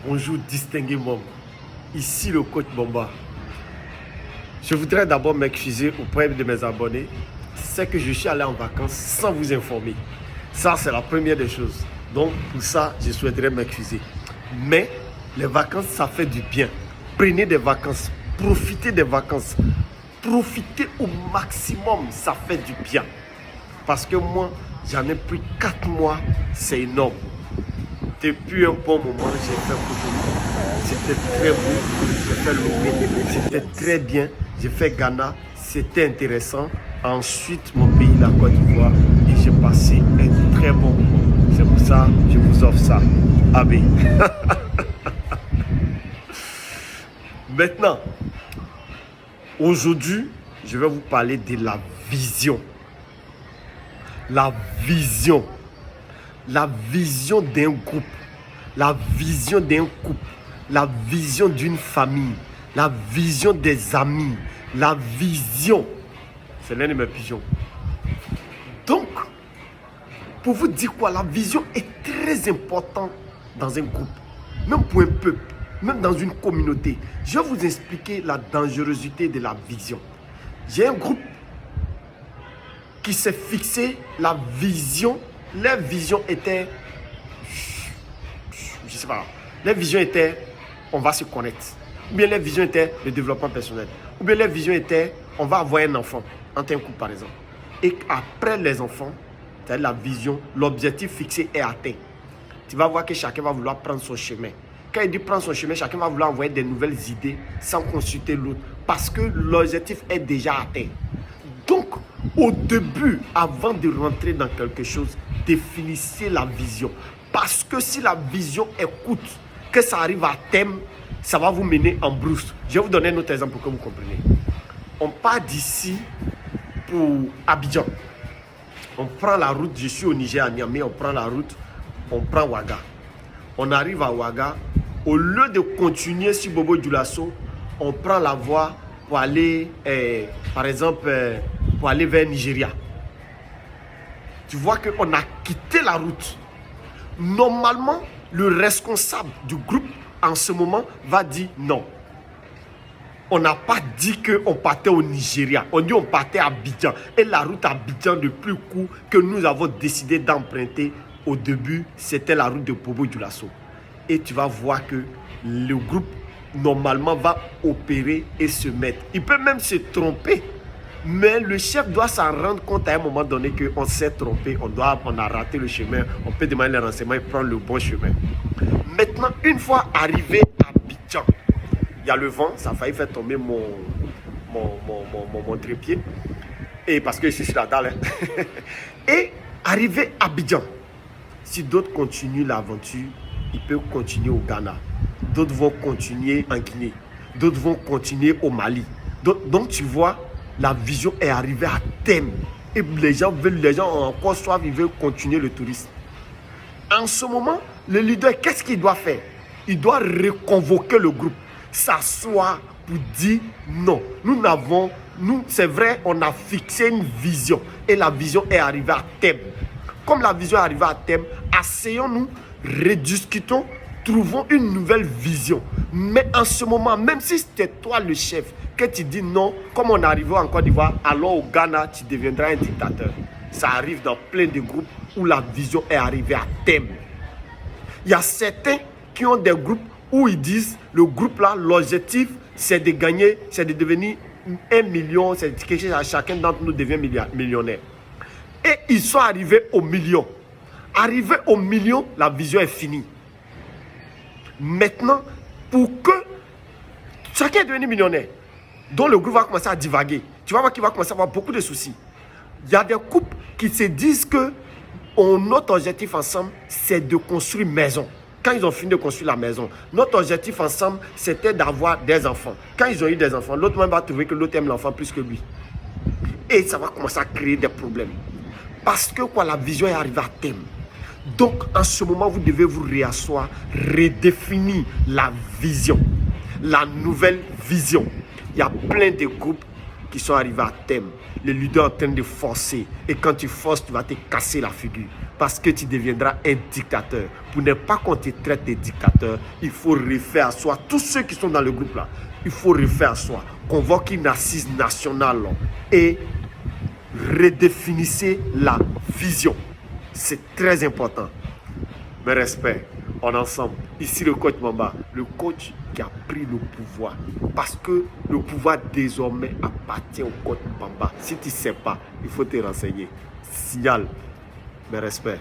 Bonjour distingués membres, ici le coach Bomba. Je voudrais d'abord m'excuser auprès de mes abonnés. C'est que je suis allé en vacances sans vous informer. Ça, c'est la première des choses. Donc, pour ça, je souhaiterais m'excuser. Mais les vacances, ça fait du bien. Prenez des vacances, profitez des vacances. Profitez au maximum, ça fait du bien. Parce que moi, j'en ai pris 4 mois, c'est énorme. Depuis un bon moment, j'ai fait beaucoup. C'était très beau. J'ai fait Lomé, c'était très bien. J'ai fait Ghana, c'était intéressant. Ensuite, mon pays, la Côte d'Ivoire, et j'ai passé un très bon moment. C'est pour ça que je vous offre ça. Abbé. Maintenant, aujourd'hui, je vais vous parler de la vision. La vision. La vision d'un groupe. La vision d'un couple. La vision d'une famille. La vision des amis. La vision. C'est l'un de mes pigeons. Donc, pour vous dire quoi, la vision est très importante dans un groupe. Même pour un peuple. Même dans une communauté. Je vais vous expliquer la dangerosité de la vision. J'ai un groupe qui s'est fixé la vision. Leur vision était, je sais pas, leur vision était, on va se connaître. Ou bien leur vision était le développement personnel. Ou bien leur vision était, on va avoir un enfant, entre un couple par exemple. Et après les enfants, c'est-à-dire la vision, l'objectif fixé est atteint. Tu vas voir que chacun va vouloir prendre son chemin. Quand il dit prendre son chemin, chacun va vouloir envoyer des nouvelles idées sans consulter l'autre. Parce que l'objectif est déjà atteint. Donc, au début, avant de rentrer dans quelque chose, définissez la vision. Parce que si la vision est courte, que ça arrive à terme, ça va vous mener en brousse. Je vais vous donner un autre exemple pour que vous compreniez. On part d'ici pour Abidjan. On prend la route, je suis au Niger, à Niamey, on prend la route, on prend Ouaga. On arrive à Ouaga. Au lieu de continuer sur Bobo Dioulasso, on prend la voie pour aller, par exemple, pour aller vers Nigeria. Tu vois qu'on a quitté la route. Normalement, le responsable du groupe, en ce moment, va dire non. On n'a pas dit qu'on partait au Nigeria. On dit qu'on partait à Abidjan. Et la route à Abidjan le plus court que nous avons décidé d'emprunter au début, c'était la route de Bobo Dioulasso. Et tu vas voir que le groupe, normalement, va opérer et se mettre. Il peut même se tromper. Mais le chef doit s'en rendre compte à un moment donné qu'on s'est trompé, on a raté le chemin, on peut demander les renseignements et prendre le bon chemin. Maintenant, une fois arrivé à Abidjan, il y a le vent, ça a failli faire tomber mon trépied, et parce que je suis sur la dalle. Et arrivé à Abidjan, si d'autres continuent l'aventure, ils peuvent continuer au Ghana, d'autres vont continuer en Guinée, d'autres vont continuer au Mali. Donc tu vois, la vision est arrivée à terme. Et les gens ont encore soif, ils veulent continuer le tourisme. En ce moment, le leader, qu'est-ce qu'il doit faire? Il doit reconvoquer le groupe, s'asseoir pour dire non. C'est vrai, on a fixé une vision. Et la vision est arrivée à terme. Comme la vision est arrivée à terme, asseyons-nous, rediscutons, trouvons une nouvelle vision. Mais en ce moment, même si c'était toi le chef, que tu dis non, comme on est arrivé en Côte d'Ivoire, alors au Ghana, tu deviendras un dictateur. Ça arrive dans plein de groupes où la vision est arrivée à terme. Il y a certains qui ont des groupes où ils disent, le groupe là, l'objectif, c'est de gagner, c'est de devenir 1 million, c'est quelque chose, chacun d'entre nous devient millionnaire. Et ils sont arrivés au million. Arrivés au million, la vision est finie. Maintenant, pour que chacun est devenu millionnaire, donc le groupe va commencer à divaguer. Tu vas voir qu'il va commencer à avoir beaucoup de soucis. Il y a des couples qui se disent que notre objectif ensemble, c'est de construire une maison. Quand ils ont fini de construire la maison, notre objectif ensemble, c'était d'avoir des enfants. Quand ils ont eu des enfants, l'autre même va trouver que l'autre aime l'enfant plus que lui. Et ça va commencer à créer des problèmes. Parce que quoi, la vision est arrivée à terme. Donc, en ce moment, vous devez vous réasseoir, redéfinir la vision, la nouvelle vision. Il y a plein de groupes qui sont arrivés à thème. Les leaders en train de forcer. Et quand tu forces, tu vas te casser la figure. Parce que tu deviendras un dictateur. Pour ne pas qu'on te traite de dictateur, il faut refaire à soi. Tous ceux qui sont dans le groupe là, il faut refaire à soi. Convoquer une assise nationale et redéfinissez la vision. C'est très important. Mes respects, on est ensemble. Ici le coach Mamba, le coach qui a pris le pouvoir. Parce que le pouvoir désormais appartient au coach Mamba. Si tu ne sais pas, il faut te renseigner. Signal, mes respects.